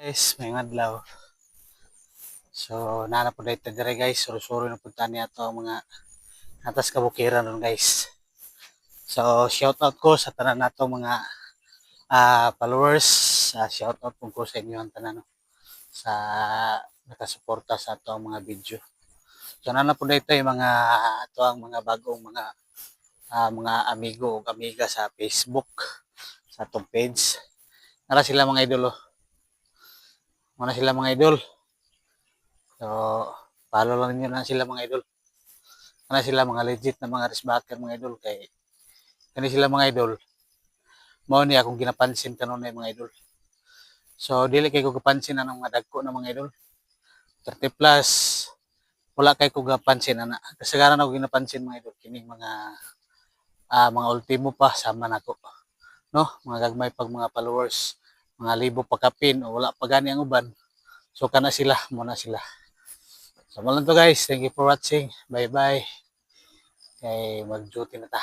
Guys, may adlaw. So, nana po dito dire guys. Suro-suro na punta niya to ang mga atas kabukiran ron guys. So, shout out ko sa tanan nato mga followers. Shout out po ko sa inyo ang tanan no, sa nakasuporta sa ato ang mga video. So, nana po dito yung mga ato ang mga bagong mga amigo o amiga sa Facebook sa atong page. Nara sila mga idol oh. Muna sila mga idol. So, follow lang nyo na sila mga idol. Ano sila mga legit na mga resbacker mga idol. Kay, kani sila mga idol. Mao ni akong ginapansin kanon na mga idol. So, dili kay ko kapansin na mga dagko na mga idol. 30 plus, wala kay ko kapansin na. Kasagaran ako ginapansin mga idol. Kining mga ultimo pa, sama na ko. No? Mga gagmay pag mga followers. Mga libo pa kapin o wala pa gani ang uban. So, kana sila, muna sila. So, malang to guys. Thank you for watching. Bye-bye. Kay mag-duty na ta.